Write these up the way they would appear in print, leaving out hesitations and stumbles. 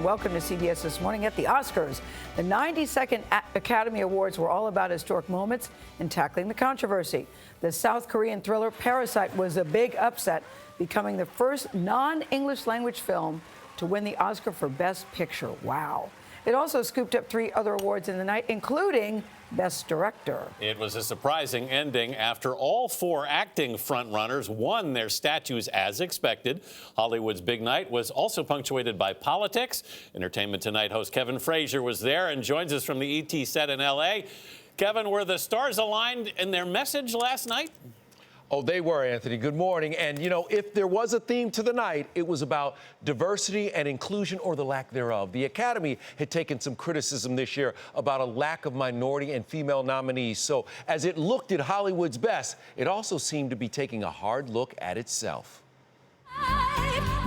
Welcome to CBS This Morning. At the Oscars, the 92nd Academy Awards were all about historic moments and tackling the controversy. The South Korean thriller Parasite was a big upset, becoming the first non-English language film to win the Oscar for Best Picture. Wow. It also scooped up 3 other awards in the night, including Best Director. It was a surprising ending after all 4 acting frontrunners won their statues as expected. Hollywood's big night was also punctuated by politics. Entertainment Tonight host Kevin Frazier was there and joins us from the ET set in L.A. Kevin, were the stars aligned in their message last night? Oh, they were, Anthony. Good morning. And, you know, if there was a theme to the night, it was about diversity and inclusion, or the lack thereof. The Academy had taken some criticism this year about a lack of minority and female nominees. So as it looked at Hollywood's best, it also seemed to be taking a hard look at itself.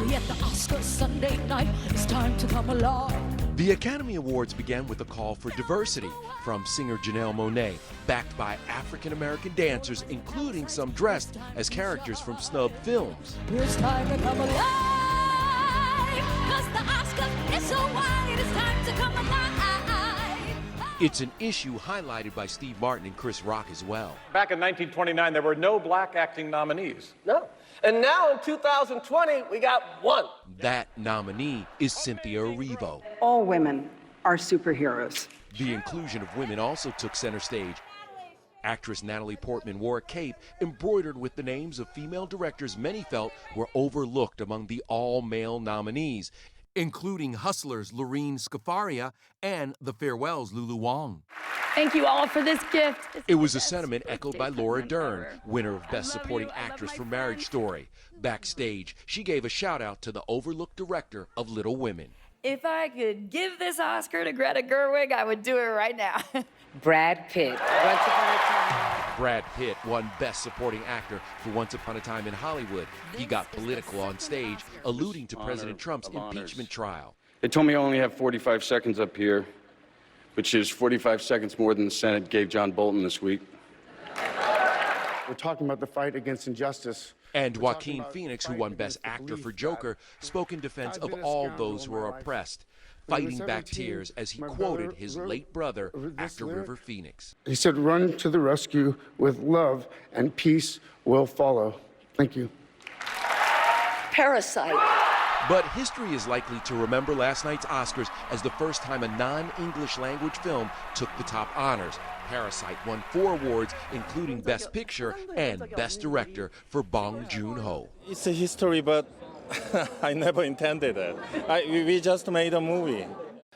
We at the Oscars Sunday night, it's time to come alive. The Academy Awards began with a call for diversity from singer Janelle Monáe, backed by African-American dancers, including some dressed as characters from snubbed films. It's time to come alive, 'cause the Oscars is so wide, it's time to come alive. It's an issue highlighted by Steve Martin and Chris Rock as well. Back in 1929, there were no black acting nominees. No. And now in 2020, we got 1. That nominee is Cynthia Erivo. All women are superheroes. The inclusion of women also took center stage. Actress Natalie Portman wore a cape embroidered with the names of female directors many felt were overlooked among the all-male nominees, including Hustlers' Lorene Scafaria and The Farewell's Lulu Wang. Thank you all for this gift. It was a sentiment echoed by Laura Dern, winner of Best Supporting Actress for Marriage Story. Backstage, she gave a shout-out to the overlooked director of Little Women. If I could give this Oscar to Greta Gerwig, I would do it right now. Brad Pitt. Once upon a time. Brad Pitt won Best Supporting Actor for Once Upon a Time in Hollywood. He got political on stage, alluding to President Trump's impeachment trial. They told me I only have 45 seconds up here, which is 45 seconds more than the Senate gave John Bolton this week. We're talking about the fight against injustice. And Joaquin Phoenix, who won Best Actor for Joker, spoke in defense of all those who are oppressed, fighting back tears as he quoted his late brother, actor River Phoenix. He said, "Run to the rescue with love and peace will follow." Thank you. Parasite. But history is likely to remember last night's Oscars as the first time a non-English language film took the top honors. Parasite won 4 awards, including Best Picture and Best Director for Bong Joon-ho. It's a history, but I never intended it. We just made a movie.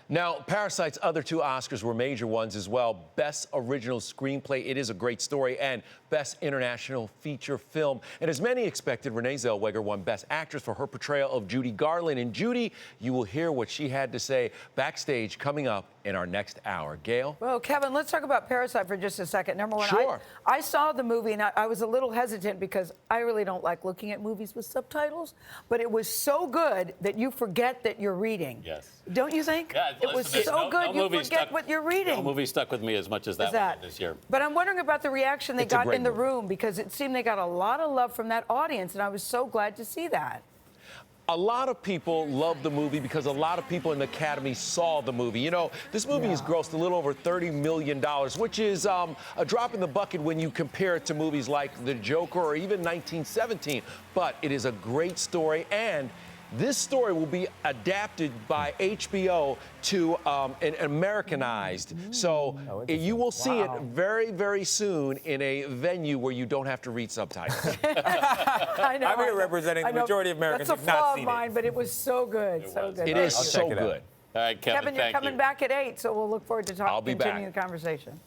Now, Parasite's other 2 Oscars were major ones as well. Best Original Screenplay, it is a great story, and Best International Feature Film. And as many expected, Renee Zellweger won Best Actress for her portrayal of Judy Garland. And Judy, you will hear what she had to say backstage coming up in our next hour. Gail? Well, Kevin, let's talk about Parasite for just a second. Number one, Sure. I saw the movie, and I was a little hesitant because I really don't like looking at movies with subtitles, but it was so good that you forget that you're reading. Yes. Don't you think? Yeah, it was so good you forget what you're reading. No movie stuck with me as much as that one did this year. But I'm wondering about the reaction they It's a got great in the movie. room, because it seemed they got a lot of love from that audience, and I was so glad to see that. A lot of people love the movie because a lot of people in the Academy saw the movie. You know, this movie has grossed a little over $30 million, which is a drop in the bucket when you compare it to movies like The Joker or even 1917. But it is a great story, and this story will be adapted by HBO to and Americanized. So you will see it very, very soon in a venue where you don't have to read subtitles. I know. I'm here representing the majority of Americans That's who've a not flaw seen of mine, it. but it was so good. So good. It is so check it out. good. All right, Kevin, Kevin, you're thank coming you. back at 8, so we'll look forward to I'll be continuing back. the conversation.